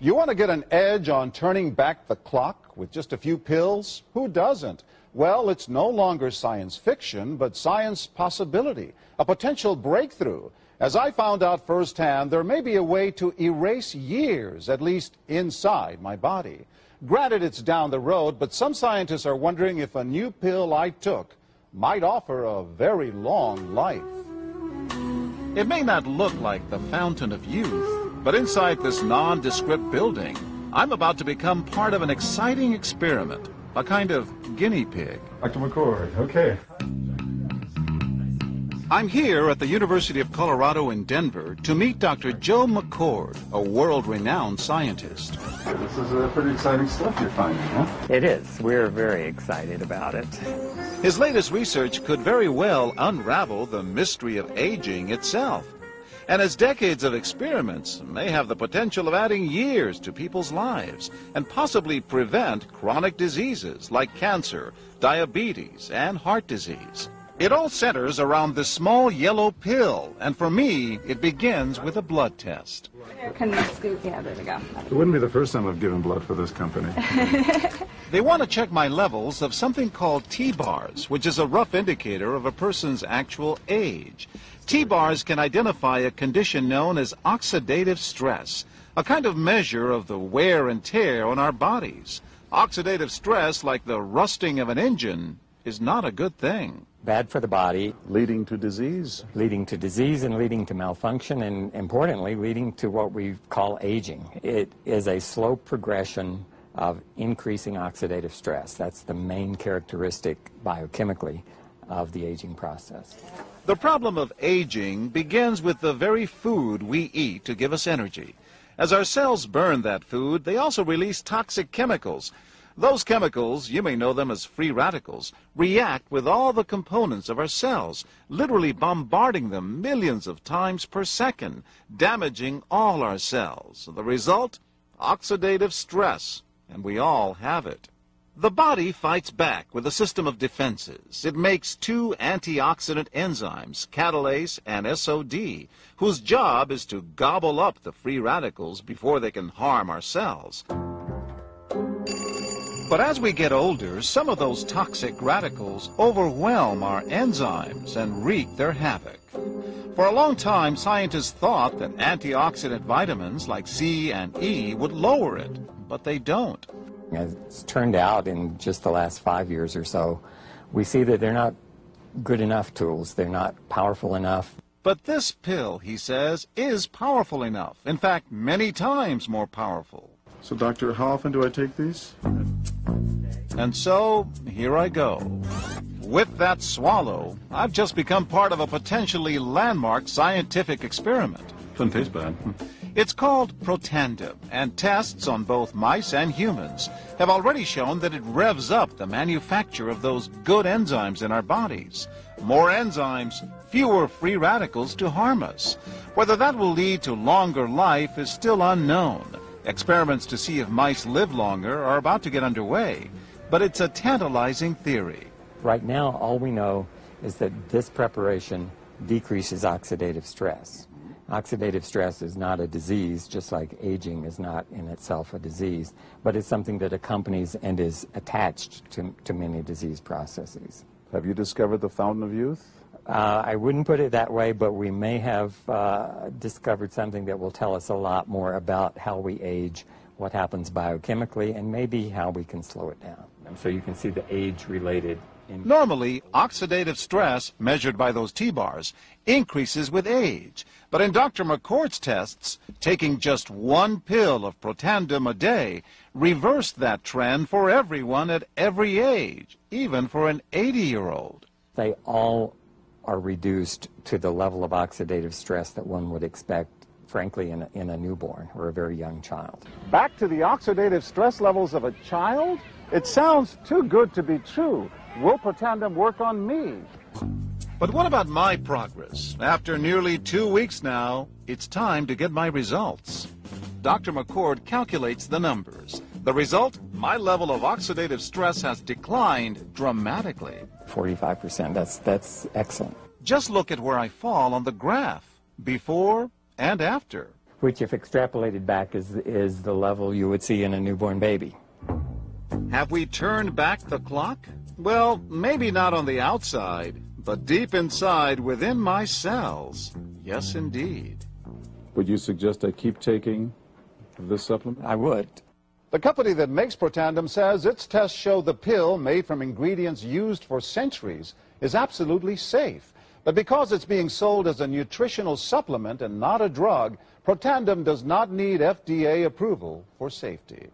You want to get an edge on turning back the clock with just a few pills? Who doesn't? Well, it's no longer science fiction, but science possibility, a potential breakthrough. As I found out firsthand, there may be a way to erase years, at least inside my body. Granted, it's down the road, but some scientists are wondering if a new pill I took might offer a very long life. It may not look like the fountain of youth, but inside this nondescript building, I'm about to become part of an exciting experiment, a kind of guinea pig. Dr. McCord, okay. I'm here at the University of Colorado in Denver to meet Dr. Joe McCord, a world-renowned scientist. This is pretty exciting stuff you're finding, huh? It is. We're very excited about it. His latest research could very well unravel the mystery of aging itself. And his decades of experiments may have the potential of adding years to people's lives and possibly prevent chronic diseases like cancer, diabetes, and heart disease. It all centers around this small yellow pill, and for me, it begins with a blood test. Can we scoop? Yeah, there we go. It wouldn't be the first time I've given blood for this company. They want to check my levels of something called T-bars, which is a rough indicator of a person's actual age. T-bars can identify a condition known as oxidative stress, a kind of measure of the wear and tear on our bodies. Oxidative stress, like the rusting of an engine, is not a good thing. Bad for the body. Leading to disease. Leading to disease and leading to malfunction, and importantly, leading to what we call aging. It is a slow progression of increasing oxidative stress. That's the main characteristic biochemically of the aging process. The problem of aging begins with the very food we eat to give us energy. As our cells burn that food, they also release toxic chemicals. Those chemicals, you may know them as free radicals, react with all the components of our cells, literally bombarding them millions of times per second, damaging all our cells. The result? Oxidative stress, and we all have it. The body fights back with a system of defenses. It makes two antioxidant enzymes, catalase and SOD, whose job is to gobble up the free radicals before they can harm our cells. But as we get older, some of those toxic radicals overwhelm our enzymes and wreak their havoc. For a long time, scientists thought that antioxidant vitamins like C and E would lower it, but they don't. As it's turned out in just the last 5 years or so, we see that they're not good enough tools. They're not powerful enough. But this pill, he says, is powerful enough. In fact, many times more powerful. So, Doctor, how often do I take these? And so, here I go. With that swallow, I've just become part of a potentially landmark scientific experiment. Doesn't taste bad. It's called Protandem, and tests on both mice and humans have already shown that it revs up the manufacture of those good enzymes in our bodies. More enzymes, fewer free radicals to harm us. Whether that will lead to longer life is still unknown. Experiments to see if mice live longer are about to get underway, but it's a tantalizing theory. Right now, all we know is that this preparation decreases oxidative stress. Oxidative stress is not a disease, just like aging is not in itself a disease, but it's something that accompanies and is attached to many disease processes. Have you discovered the fountain of youth? I wouldn't put it that way, but we may have discovered something that will tell us a lot more about how we age, what happens biochemically, and maybe how we can slow it down. And so you can see the age-related. Normally, oxidative stress, measured by those T-bars, increases with age. But in Dr. McCord's tests, taking just one pill of Protandem a day reversed that trend for everyone at every age, even for an 80-year-old. They all are reduced to the level of oxidative stress that one would expect, frankly, in a newborn or a very young child. Back to the oxidative stress levels of a child? It sounds too good to be true. Will Protandem work on me? But what about my progress? After nearly 2 weeks now, it's time to get my results. Dr. McCord calculates the numbers. The result? My level of oxidative stress has declined dramatically. 45%, that's excellent. Just look at where I fall on the graph, before and after. which if extrapolated back is the level you would see in a newborn baby. Have we turned back the clock? Well, maybe not on the outside, but deep inside within my cells. Yes, indeed. Would you suggest I keep taking this supplement? I would. The company that makes Protandim says its tests show the pill, made from ingredients used for centuries, is absolutely safe. But because it's being sold as a nutritional supplement and not a drug, Protandim does not need FDA approval for safety.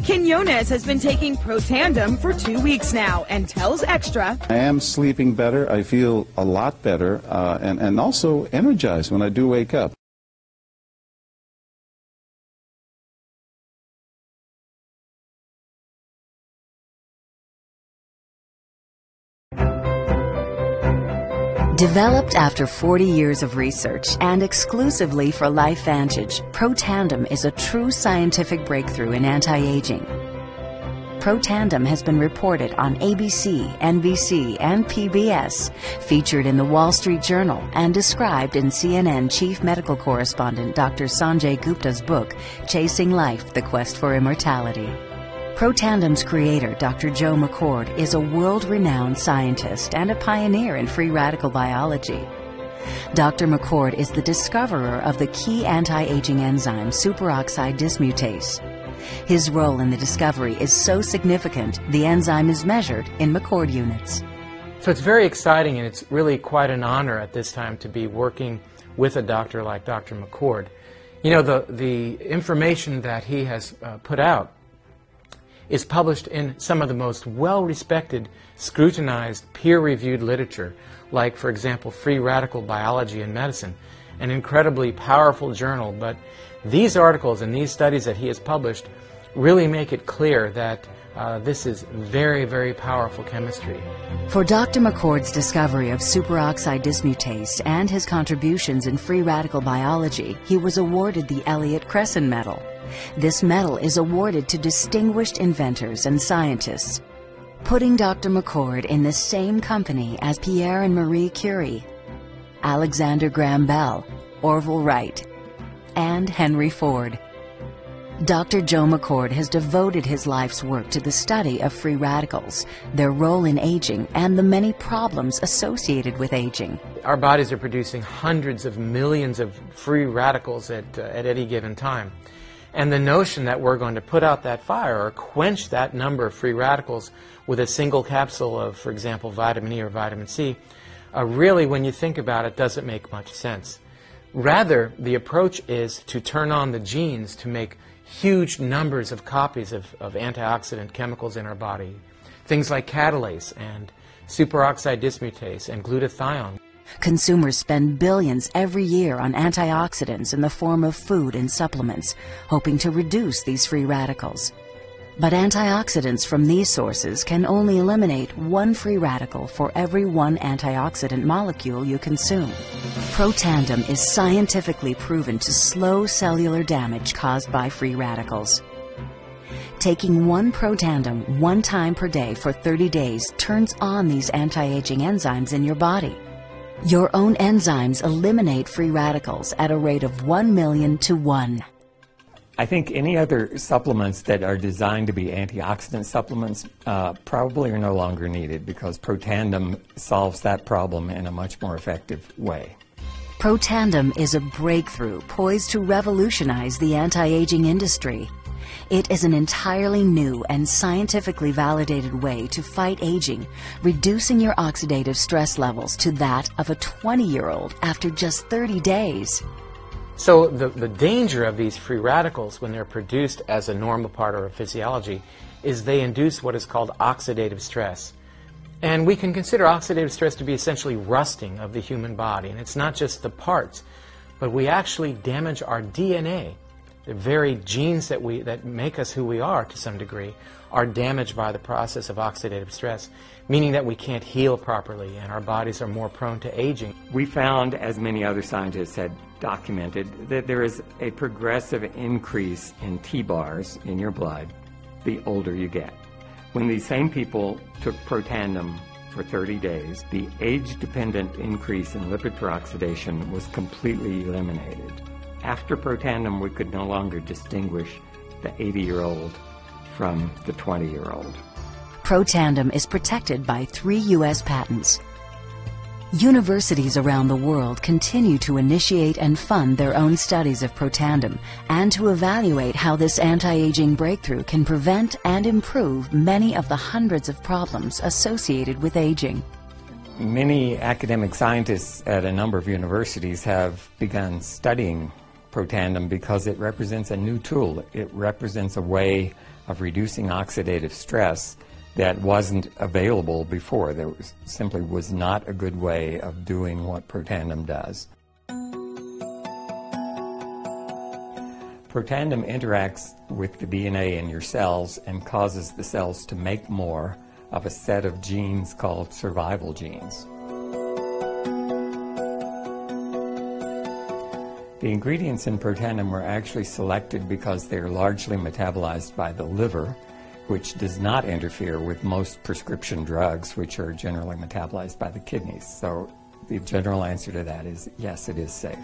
Quinones has been taking Protandim for 2 weeks now and tells Extra, I am sleeping better. I feel a lot better and also energized when I do wake up. Developed after 40 years of research and exclusively for LifeVantage, Protandim is a true scientific breakthrough in anti-aging. Protandim has been reported on ABC, NBC, and PBS, featured in the Wall Street Journal, and described in CNN Chief Medical Correspondent Dr. Sanjay Gupta's book, Chasing Life, The Quest for Immortality. Protandim's creator, Dr. Joe McCord, is a world-renowned scientist and a pioneer in free radical biology. Dr. McCord is the discoverer of the key anti-aging enzyme superoxide dismutase. His role in the discovery is so significant, the enzyme is measured in McCord units. So it's very exciting, and it's really quite an honor at this time to be working with a doctor like Dr. McCord. You know, the information that he has put out is published in some of the most well-respected, scrutinized, peer-reviewed literature, like, for example, Free Radical Biology and Medicine, an incredibly powerful journal. But these articles and these studies that he has published really make it clear that this is very, very powerful chemistry. For Dr. McCord's discovery of superoxide dismutase and his contributions in free radical biology, he was awarded the Elliott Cresson Medal. This medal is awarded to distinguished inventors and scientists, putting Dr. McCord in the same company as Pierre and Marie Curie, Alexander Graham Bell, Orville Wright, and Henry Ford. Dr. Joe McCord has devoted his life's work to the study of free radicals, their role in aging, and the many problems associated with aging. Our bodies are producing hundreds of millions of free radicals at any given time. And the notion that we're going to put out that fire or quench that number of free radicals with a single capsule of, for example, vitamin E or vitamin C, really, when you think about it, doesn't make much sense. Rather, the approach is to turn on the genes to make huge numbers of copies of antioxidant chemicals in our body, things like catalase and superoxide dismutase and glutathione. Consumers spend billions every year on antioxidants in the form of food and supplements, hoping to reduce these free radicals. But antioxidants from these sources can only eliminate one free radical for every one antioxidant molecule you consume. Protandim is scientifically proven to slow cellular damage caused by free radicals. Taking one Protandim 1 time per day for 30 days turns on these anti-aging enzymes in your body. Your own enzymes eliminate free radicals at a rate of 1 million to 1. I think any other supplements that are designed to be antioxidant supplements probably are no longer needed because Protandim solves that problem in a much more effective way. Protandim is a breakthrough poised to revolutionize the anti-aging industry. It is an entirely new and scientifically validated way to fight aging, reducing your oxidative stress levels to that of a 20-year-old after just 30 days. So the danger of these free radicals when they're produced as a normal part of our physiology is they induce what is called oxidative stress. And we can consider oxidative stress to be essentially rusting of the human body. And it's not just the parts, but we actually damage our DNA. The very genes that make us who we are to some degree are damaged by the process of oxidative stress, meaning that we can't heal properly and our bodies are more prone to aging. We found, as many other scientists had documented, that there is a progressive increase in T-bars in your blood the older you get. When these same people took Protandim for 30 days, the age-dependent increase in lipid peroxidation was completely eliminated. After Protandim, we could no longer distinguish the 80-year-old from the 20-year-old. Protandim is protected by 3 U.S. patents. Universities around the world continue to initiate and fund their own studies of Protandim and to evaluate how this anti-aging breakthrough can prevent and improve many of the hundreds of problems associated with aging. Many academic scientists at a number of universities have begun studying Protandim because it represents a new tool. It represents a way of reducing oxidative stress that wasn't available before. There simply was not a good way of doing what Protandim does. Protandim interacts with the DNA in your cells and causes the cells to make more of a set of genes called survival genes. The ingredients in Protandim were actually selected because they are largely metabolized by the liver, which does not interfere with most prescription drugs, which are generally metabolized by the kidneys. So the general answer to that is yes, it is safe.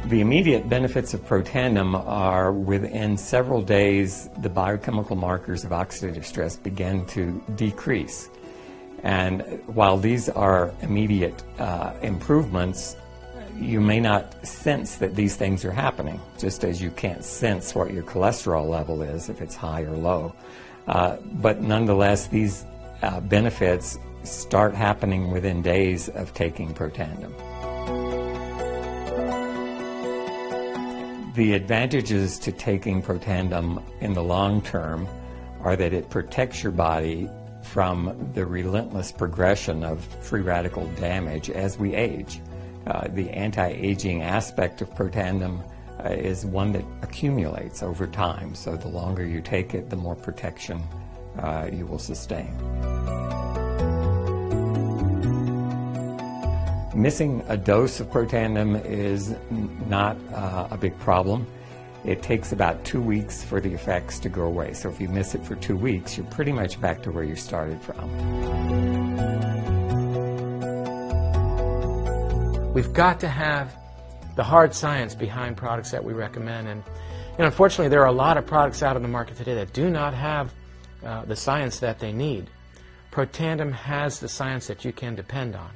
The immediate benefits of Protandim are within several days, the biochemical markers of oxidative stress begin to decrease. And while these are immediate improvements, you may not sense that these things are happening, just as you can't sense what your cholesterol level is if it's high or low. But nonetheless, these benefits start happening within days of taking Protandim. The advantages to taking Protandim in the long term are that it protects your body from the relentless progression of free radical damage as we age. The anti-aging aspect of Protandim is one that accumulates over time, so the longer you take it, the more protection you will sustain. Missing a dose of Protandim is not a big problem. It takes about 2 weeks for the effects to go away, so if you miss it for 2 weeks, you're pretty much back to where you started from. We've got to have the hard science behind products that we recommend. And unfortunately, there are a lot of products out on the market today that do not have the science that they need. Protandim has the science that you can depend on.